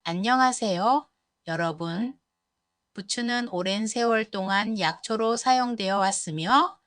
안녕하세요, 여러분. 부추는 오랜 세월 동안 약초로 사용되어 왔으며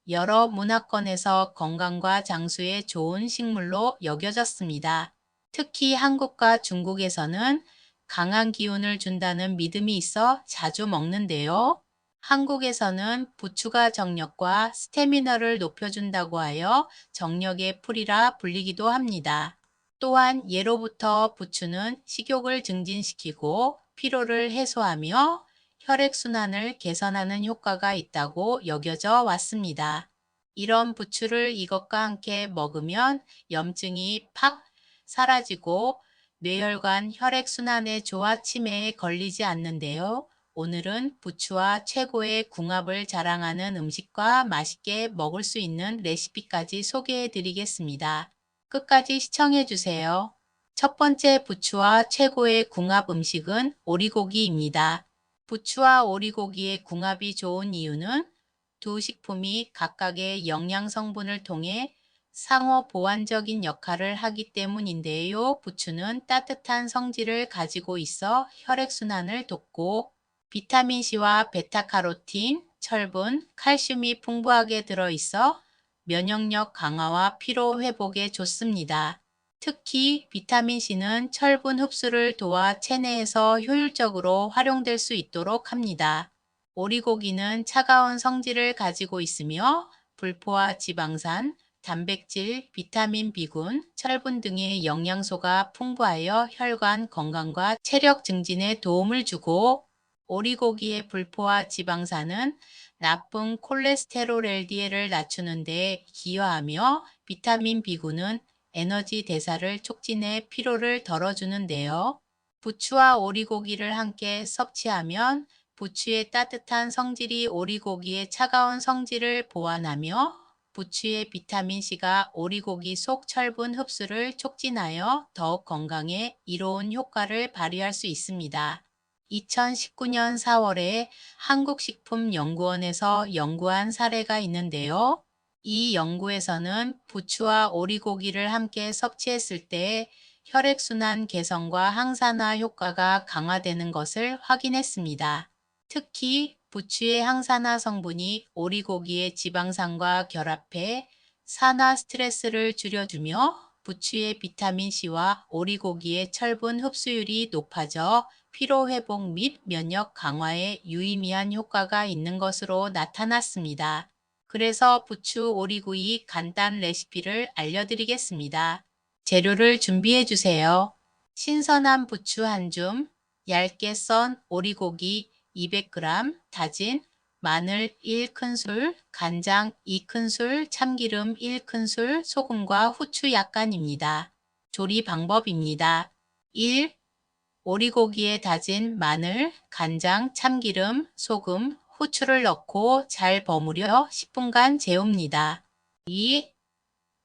여러 문화권에서 건강과 장수에 좋은 식물로 여겨졌습니다. 특히 한국과 중국에서는 강한 기운을 준다는 믿음이 있어 자주 먹는데요. 한국에서는 부추가 정력과 스태미너를 높여준다고 하여 정력의 풀이라 불리기도 합니다. 또한 예로부터 부추는 식욕을 증진시키고 피로를 해소하며 혈액순환을 개선하는 효과가 있다고 여겨져 왔습니다. 이런 부추를 이것과 함께 먹으면 염증이 팍 사라지고 뇌혈관 혈액순환의 조화 침해에 걸리지 않는데요. 오늘은 부추와 최고의 궁합을 자랑하는 음식과 맛있게 먹을 수 있는 레시피까지 소개해 드리겠습니다. 끝까지 시청해 주세요. 첫 번째 부추와 최고의 궁합 음식은 오리고기입니다. 부추와 오리고기의 궁합이 좋은 이유는 두 식품이 각각의 영양 성분을 통해 상호 보완적인 역할을 하기 때문인데요. 부추는 따뜻한 성질을 가지고 있어 혈액순환을 돕고 비타민C와 베타카로틴, 철분, 칼슘이 풍부하게 들어있어 면역력 강화와 피로 회복에 좋습니다. 특히 비타민C는 철분 흡수를 도와 체내에서 효율적으로 활용될 수 있도록 합니다. 오리고기는 차가운 성질을 가지고 있으며 불포화 지방산, 단백질, 비타민 B군, 철분 등의 영양소가 풍부하여 혈관 건강과 체력 증진에 도움을 주고 오리고기의 불포화 지방산은 나쁜 콜레스테롤 LDL을 낮추는 데 기여하며 비타민 B군은 에너지 대사를 촉진해 피로를 덜어주는데요. 부추와 오리고기를 함께 섭취하면 부추의 따뜻한 성질이 오리고기의 차가운 성질을 보완하며 부추의 비타민C가 오리고기 속 철분 흡수를 촉진하여 더욱 건강에 이로운 효과를 발휘할 수 있습니다. 2019년 4월에 한국식품연구원에서 연구한 사례가 있는데요. 이 연구에서는 부추와 오리고기를 함께 섭취했을 때 혈액순환 개선과 항산화 효과가 강화되는 것을 확인했습니다. 특히 부추의 항산화 성분이 오리고기의 지방산과 결합해 산화 스트레스를 줄여주며 부추의 비타민C와 오리고기의 철분 흡수율이 높아져 피로회복 및 면역 강화에 유의미한 효과가 있는 것으로 나타났습니다. 그래서 부추 오리구이 간단 레시피를 알려드리겠습니다. 재료를 준비해 주세요. 신선한 부추 한 줌, 얇게 썬 오리고기 200g, 다진 마늘 1큰술, 간장 2큰술, 참기름 1큰술, 소금과 후추 약간입니다. 조리 방법입니다. 1. 오리고기에 다진 마늘, 간장, 참기름, 소금, 후추를 넣고 잘 버무려 10분간 재웁니다. 2.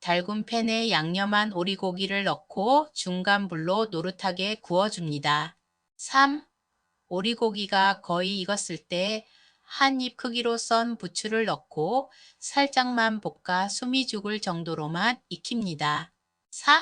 달군 팬에 양념한 오리고기를 넣고 중간 불로 노릇하게 구워줍니다. 3. 오리고기가 거의 익었을 때 한 입 크기로 썬 부추를 넣고 살짝만 볶아 숨이 죽을 정도로만 익힙니다. 4.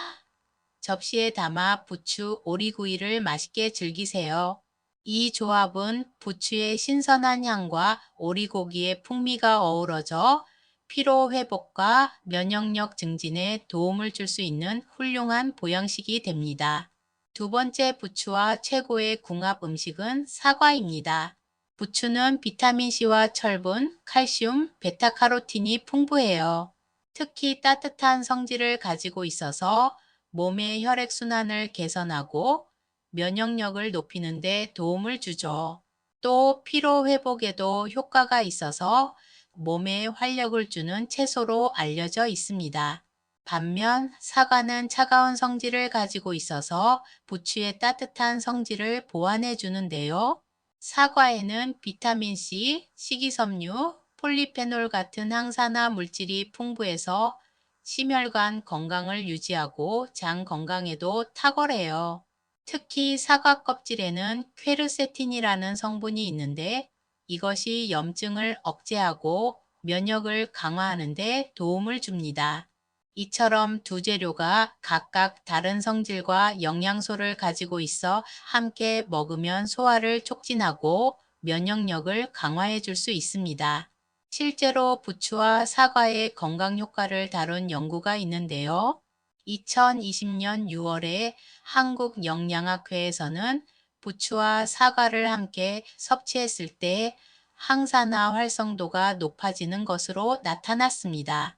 접시에 담아 부추 오리구이를 맛있게 즐기세요. 이 조합은 부추의 신선한 향과 오리고기의 풍미가 어우러져 피로 회복과 면역력 증진에 도움을 줄 수 있는 훌륭한 보양식이 됩니다. 두 번째 부추와 최고의 궁합 음식은 사과입니다. 부추는 비타민C와 철분, 칼슘, 베타카로틴이 풍부해요. 특히 따뜻한 성질을 가지고 있어서 몸의 혈액순환을 개선하고 면역력을 높이는 데 도움을 주죠. 또 피로 회복에도 효과가 있어서 몸에 활력을 주는 채소로 알려져 있습니다. 반면 사과는 차가운 성질을 가지고 있어서 부추의 따뜻한 성질을 보완해 주는데요. 사과에는 비타민C, 식이섬유, 폴리페놀 같은 항산화 물질이 풍부해서 심혈관 건강을 유지하고 장 건강에도 탁월해요. 특히 사과 껍질에는 퀘르세틴이라는 성분이 있는데 이것이 염증을 억제하고 면역을 강화하는 데 도움을 줍니다. 이처럼 두 재료가 각각 다른 성질과 영양소를 가지고 있어 함께 먹으면 소화를 촉진하고 면역력을 강화해 줄 수 있습니다. 실제로 부추와 사과의 건강 효과를 다룬 연구가 있는데요. 2020년 6월에 한국영양학회에서는 부추와 사과를 함께 섭취했을 때 항산화 활성도가 높아지는 것으로 나타났습니다.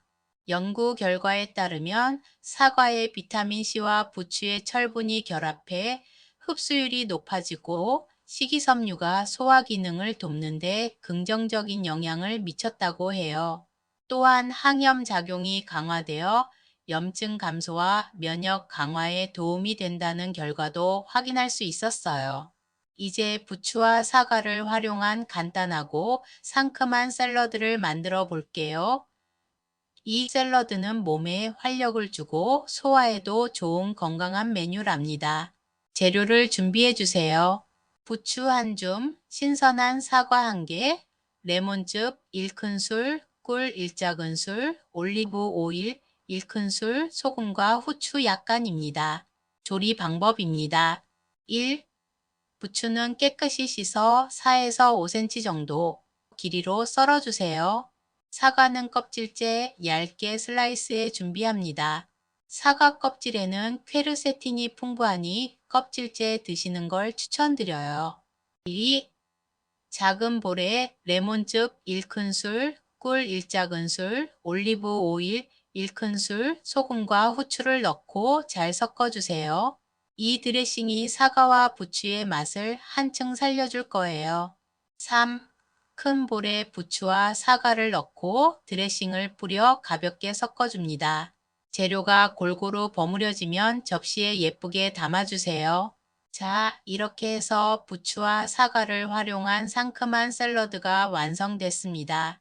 연구 결과에 따르면 사과의 비타민C와 부추의 철분이 결합해 흡수율이 높아지고 식이섬유가 소화 기능을 돕는 데 긍정적인 영향을 미쳤다고 해요. 또한 항염 작용이 강화되어 염증 감소와 면역 강화에 도움이 된다는 결과도 확인할 수 있었어요. 이제 부추와 사과를 활용한 간단하고 상큼한 샐러드를 만들어 볼게요. 이 샐러드는 몸에 활력을 주고 소화에도 좋은 건강한 메뉴랍니다. 재료를 준비해 주세요. 부추 한 줌, 신선한 사과 1개, 레몬즙 1큰술, 꿀 1작은술, 올리브 오일 1큰술, 소금과 후추 약간입니다. 조리 방법입니다. 1. 부추는 깨끗이 씻어 4에서 5cm 정도 길이로 썰어주세요. 사과는 껍질째 얇게 슬라이스해 준비합니다. 사과 껍질에는 퀘르세틴이 풍부하니 껍질째 드시는 걸 추천드려요. 2. 작은 볼에 레몬즙 1큰술, 꿀 1작은술, 올리브 오일 1큰술, 소금과 후추를 넣고 잘 섞어주세요. 이 드레싱이 사과와 부추의 맛을 한층 살려줄 거예요. 3. 큰 볼에 부추와 사과를 넣고 드레싱을 뿌려 가볍게 섞어줍니다. 재료가 골고루 버무려지면 접시에 예쁘게 담아주세요. 자, 이렇게 해서 부추와 사과를 활용한 상큼한 샐러드가 완성됐습니다.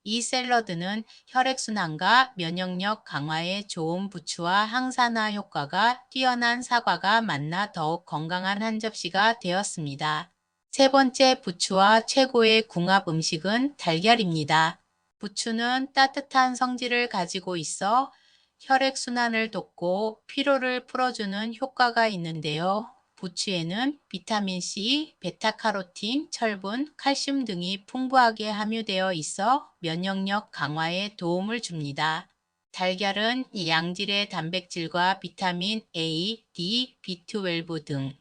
이 샐러드는 혈액순환과 면역력 강화에 좋은 부추와 항산화 효과가 뛰어난 사과가 만나 더욱 건강한 한 접시가 되었습니다. 세 번째 부추와 최고의 궁합 음식은 달걀입니다. 부추는 따뜻한 성질을 가지고 있어 혈액순환을 돕고 피로를 풀어주는 효과가 있는데요. 부추에는 비타민C, 베타카로틴, 철분, 칼슘 등이 풍부하게 함유되어 있어 면역력 강화에 도움을 줍니다. 달걀은 양질의 단백질과 비타민 A, D, B12 등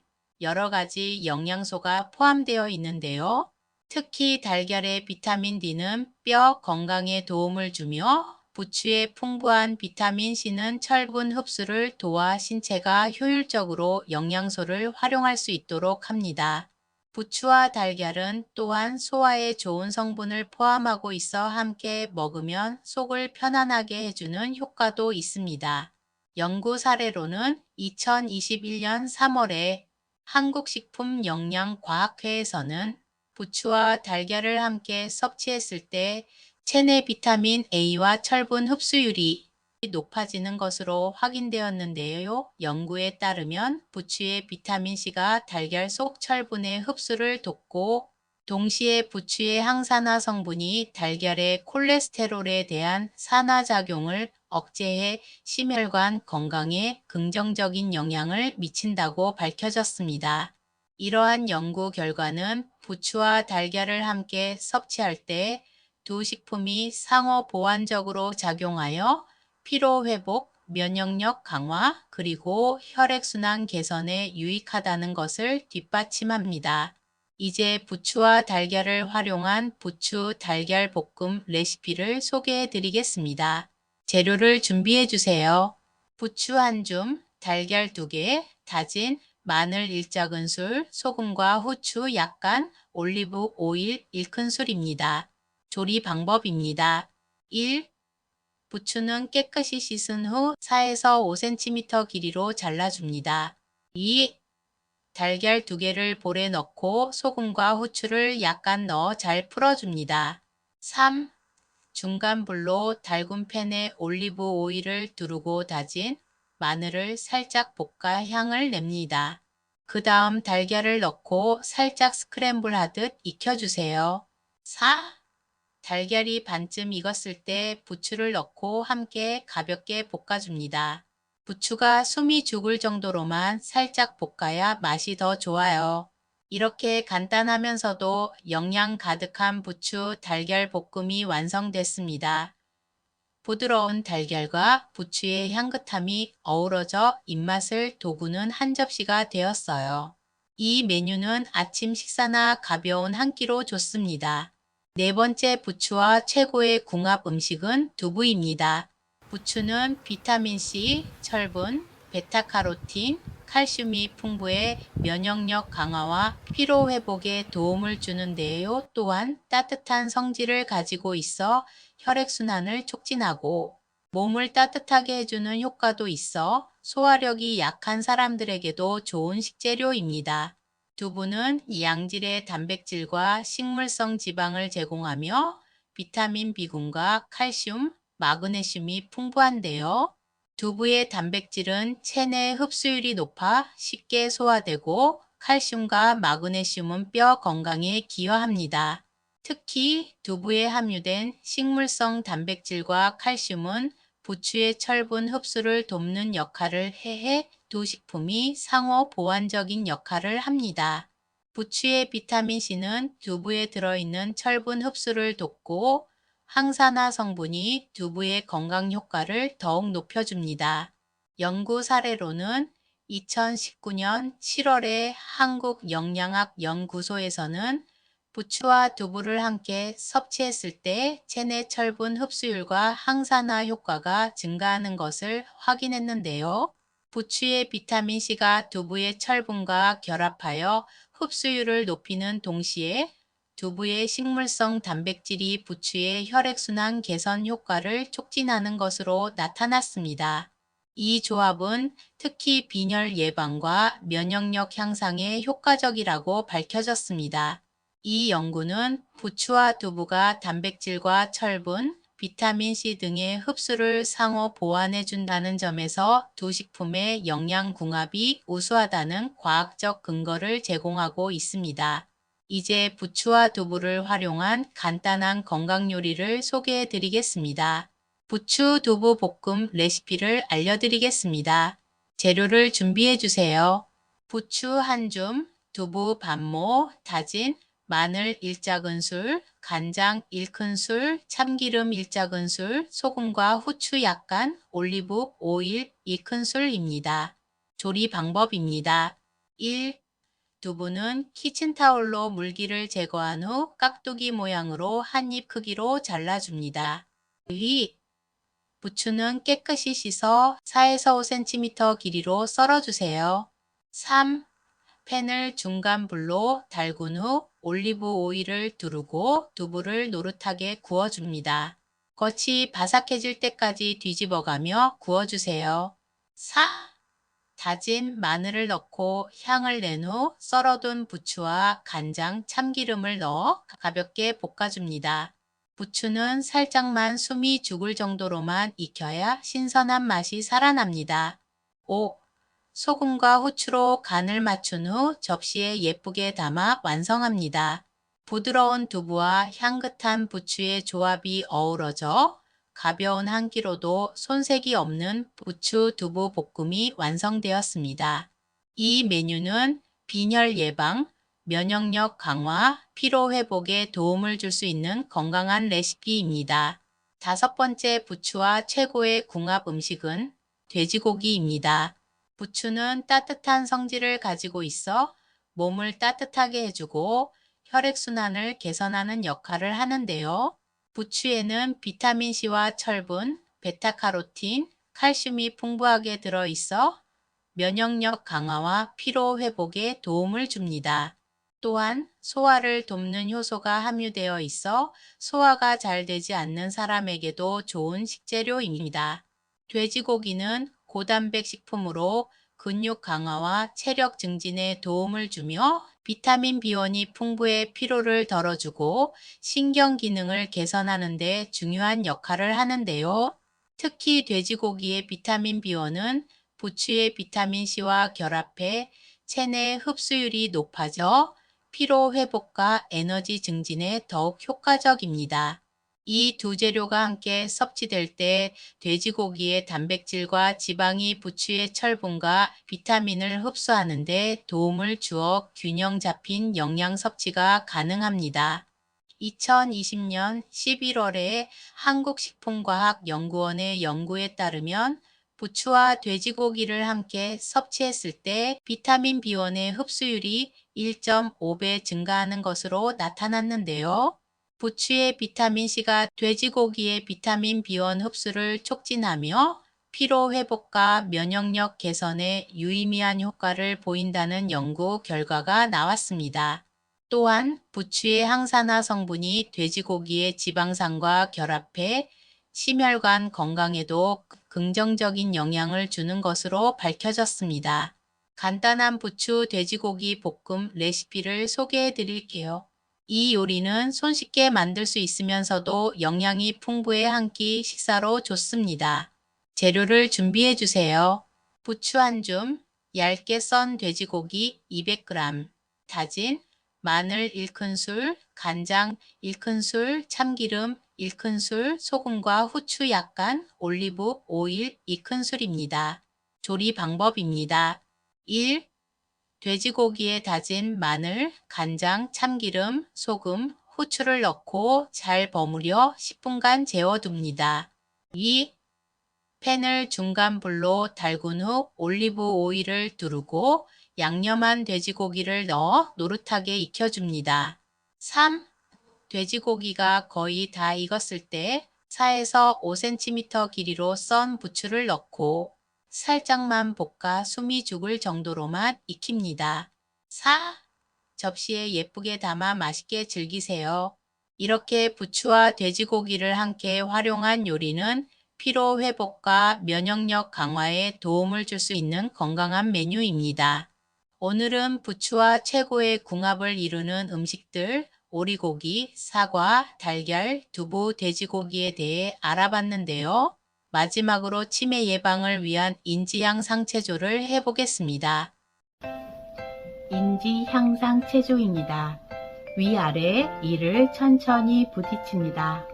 여러 가지 영양소가 포함되어 있는데요. 특히 달걀의 비타민 D는 뼈 건강에 도움을 주며 부추의 풍부한 비타민C는 철분 흡수를 도와 신체가 효율적으로 영양소를 활용할 수 있도록 합니다. 부추와 달걀은 또한 소화에 좋은 성분을 포함하고 있어 함께 먹으면 속을 편안하게 해주는 효과도 있습니다. 연구 사례로는 2021년 3월에 한국식품영양과학회에서는 부추와 달걀을 함께 섭취했을 때 체내 비타민 A와 철분 흡수율이 높아지는 것으로 확인되었는데요. 연구에 따르면 부추의 비타민C가 달걀 속 철분의 흡수를 돕고 동시에 부추의 항산화 성분이 달걀의 콜레스테롤에 대한 산화작용을 억제해 심혈관 건강에 긍정적인 영향을 미친다고 밝혀졌습니다. 이러한 연구 결과는 부추와 달걀을 함께 섭취할 때 두 식품이 상호 보완적으로 작용하여 피로 회복, 면역력 강화, 그리고 혈액순환 개선에 유익하다는 것을 뒷받침합니다. 이제 부추와 달걀을 활용한 부추 달걀 볶음 레시피를 소개해 드리겠습니다. 재료를 준비해 주세요. 부추 한 줌, 달걀 2개, 다진 마늘 1작은술, 소금과 후추 약간, 올리브 오일 1큰술입니다. 조리 방법입니다. 1. 부추는 깨끗이 씻은 후 4에서 5cm 길이로 잘라줍니다. 2. 달걀 2개를 볼에 넣고 소금과 후추를 약간 넣어 잘 풀어줍니다. 3. 중간 불로 달군 팬에 올리브 오일을 두르고 다진 마늘을 살짝 볶아 향을 냅니다. 그 다음 달걀을 넣고 살짝 스크램블 하듯 익혀주세요. 4. 달걀이 반쯤 익었을 때 부추를 넣고 함께 가볍게 볶아줍니다. 부추가 숨이 죽을 정도로만 살짝 볶아야 맛이 더 좋아요. 이렇게 간단하면서도 영양 가득한 부추 달걀 볶음이 완성됐습니다. 부드러운 달걀과 부추의 향긋함이 어우러져 입맛을 돋구는 한 접시가 되었어요. 이 메뉴는 아침 식사나 가벼운 한 끼로 좋습니다. 네 번째 부추와 최고의 궁합 음식은 두부입니다. 부추는 비타민C, 철분, 베타카로틴, 칼슘이 풍부해 면역력 강화와 피로 회복에 도움을 주는데요. 또한 따뜻한 성질을 가지고 있어 혈액순환을 촉진하고 몸을 따뜻하게 해주는 효과도 있어 소화력이 약한 사람들에게도 좋은 식재료입니다. 두부는 양질의 단백질과 식물성 지방을 제공하며 비타민 B군과 칼슘, 마그네슘이 풍부한데요. 두부의 단백질은 체내 흡수율이 높아 쉽게 소화되고 칼슘과 마그네슘은 뼈 건강에 기여합니다. 특히 두부에 함유된 식물성 단백질과 칼슘은 부추의 철분 흡수를 돕는 역할을 해해 두 식품이 상호 보완적인 역할을 합니다. 부추의 비타민C는 두부에 들어있는 철분 흡수를 돕고 항산화 성분이 두부의 건강 효과를 더욱 높여줍니다. 연구 사례로는 2019년 7월에 한국영양학연구소에서는 부추와 두부를 함께 섭취했을 때 체내 철분 흡수율과 항산화 효과가 증가하는 것을 확인했는데요. 부추의 비타민C가 두부의 철분과 결합하여 흡수율을 높이는 동시에 두부의 식물성 단백질이 부추의 혈액순환 개선 효과를 촉진하는 것으로 나타났습니다. 이 조합은 특히 빈혈 예방과 면역력 향상에 효과적이라고 밝혀졌습니다. 이 연구는 부추와 두부가 단백질과 철분, 비타민C 등의 흡수를 상호 보완해 준다는 점에서 두 식품의 영양 궁합이 우수하다는 과학적 근거를 제공하고 있습니다. 이제 부추와 두부를 활용한 간단한 건강 요리를 소개해 드리겠습니다. 부추 두부 볶음 레시피를 알려드리겠습니다. 재료를 준비해 주세요. 부추 한 줌, 두부 반모, 다진 마늘 1작은술, 간장 1큰술, 참기름 1작은술, 소금과 후추 약간, 올리브 오일 2큰술입니다. 조리 방법입니다. 1. 두부는 키친타올로 물기를 제거한 후 깍두기 모양으로 한 입 크기로 잘라줍니다. 2. 부추는 깨끗이 씻어 4에서 5cm 길이로 썰어주세요. 3. 팬을 중간 불로 달군 후 올리브 오일을 두르고 두부를 노릇하게 구워줍니다. 겉이 바삭해질 때까지 뒤집어가며 구워주세요. 4. 다진 마늘을 넣고 향을 낸 후 썰어둔 부추와 간장, 참기름을 넣어 가볍게 볶아줍니다. 부추는 살짝만 숨이 죽을 정도로만 익혀야 신선한 맛이 살아납니다. 5. 소금과 후추로 간을 맞춘 후 접시에 예쁘게 담아 완성합니다. 부드러운 두부와 향긋한 부추의 조합이 어우러져 가벼운 한 끼로도 손색이 없는 부추 두부 볶음이 완성되었습니다. 이 메뉴는 빈혈 예방, 면역력 강화, 피로 회복에 도움을 줄 수 있는 건강한 레시피입니다. 다섯 번째 부추와 최고의 궁합 음식은 돼지고기입니다. 부추는 따뜻한 성질을 가지고 있어 몸을 따뜻하게 해주고 혈액순환을 개선하는 역할을 하는데요. 부추에는 비타민C와 철분, 베타카로틴, 칼슘이 풍부하게 들어있어 면역력 강화와 피로 회복에 도움을 줍니다. 또한 소화를 돕는 효소가 함유되어 있어 소화가 잘 되지 않는 사람에게도 좋은 식재료입니다. 돼지고기는 고단백 식품으로 근육 강화와 체력 증진에 도움을 주며 비타민 B1이 풍부해 피로를 덜어주고 신경 기능을 개선하는 데 중요한 역할을 하는데요. 특히 돼지고기의 비타민 B1은 부추의 비타민C와 결합해 체내 흡수율이 높아져 피로 회복과 에너지 증진에 더욱 효과적입니다. 이 두 재료가 함께 섭취될 때 돼지고기의 단백질과 지방이 부추의 철분과 비타민을 흡수하는 데 도움을 주어 균형 잡힌 영양 섭취가 가능합니다. 2020년 11월에 한국식품과학연구원의 연구에 따르면 부추와 돼지고기를 함께 섭취했을 때 비타민 B1의 흡수율이 1.5배 증가하는 것으로 나타났는데요. 부추의 비타민C가 돼지고기의 비타민 B1 흡수를 촉진하며 피로 회복과 면역력 개선에 유의미한 효과를 보인다는 연구 결과가 나왔습니다. 또한 부추의 항산화 성분이 돼지고기의 지방산과 결합해 심혈관 건강에도 긍정적인 영향을 주는 것으로 밝혀졌습니다. 간단한 부추 돼지고기 볶음 레시피를 소개해 드릴게요. 이 요리는 손쉽게 만들 수 있으면서도 영양이 풍부해 한 끼 식사로 좋습니다. 재료를 준비해 주세요. 부추 한 줌, 얇게 썬 돼지고기 200g, 다진 마늘 1큰술, 간장 1큰술, 참기름 1큰술, 소금과 후추 약간, 올리브 오일 2큰술입니다. 조리 방법입니다. 1. 돼지고기에 다진 마늘, 간장, 참기름, 소금, 후추를 넣고 잘 버무려 10분간 재워둡니다. 2. 팬을 중간 불로 달군 후 올리브 오일을 두르고 양념한 돼지고기를 넣어 노릇하게 익혀줍니다. 3. 돼지고기가 거의 다 익었을 때 4에서 5cm 길이로 썬 부추를 넣고 살짝만 볶아 숨이 죽을 정도로만 익힙니다. 4. 접시에 예쁘게 담아 맛있게 즐기세요. 이렇게 부추와 돼지고기를 함께 활용한 요리는 피로 회복과 면역력 강화에 도움을 줄 수 있는 건강한 메뉴입니다. 오늘은 부추와 최고의 궁합을 이루는 음식들, 오리고기, 사과, 달걀, 두부, 돼지고기에 대해 알아봤는데요. 마지막으로 치매 예방을 위한 인지향상체조를 해보겠습니다. 인지향상체조입니다. 위아래 이를 천천히 부딪힙니다.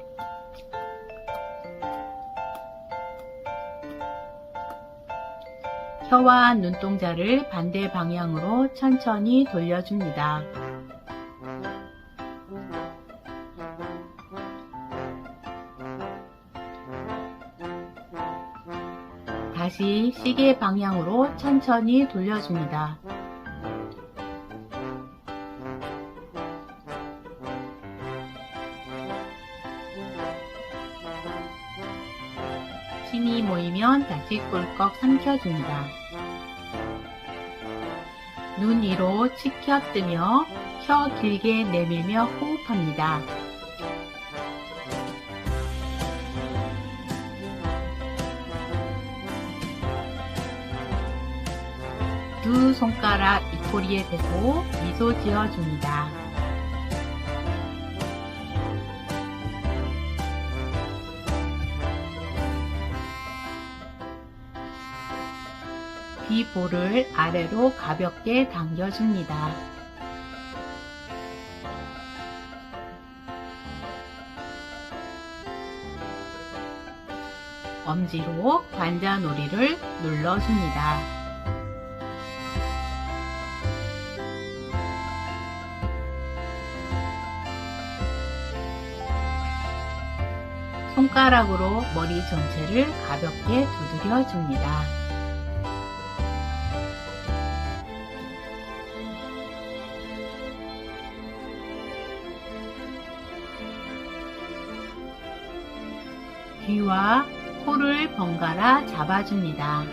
혀와 눈동자를 반대 방향으로 천천히 돌려줍니다. 다시 시계 방향으로 천천히 돌려줍니다. 침이 모이면 다시 꿀꺽 삼켜줍니다. 눈 위로 치켜뜨며 혀 길게 내밀며 호흡합니다. 두 손가락 입꼬리에 대고 미소 지어줍니다. 귀볼을 아래로 가볍게 당겨줍니다. 엄지로 관자놀이를 눌러줍니다. 손가락으로 머리 전체를 가볍게 두드려 줍니다. 귀와 코를 번갈아 잡아줍니다.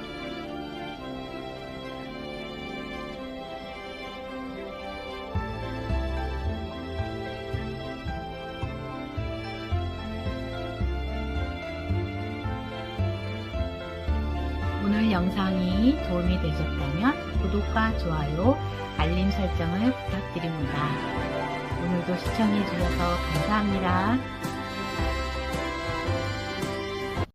오늘 영상이 도움이 되셨다면 구독과 좋아요, 알림 설정을 부탁드립니다. 오늘도 시청해 주셔서 감사합니다.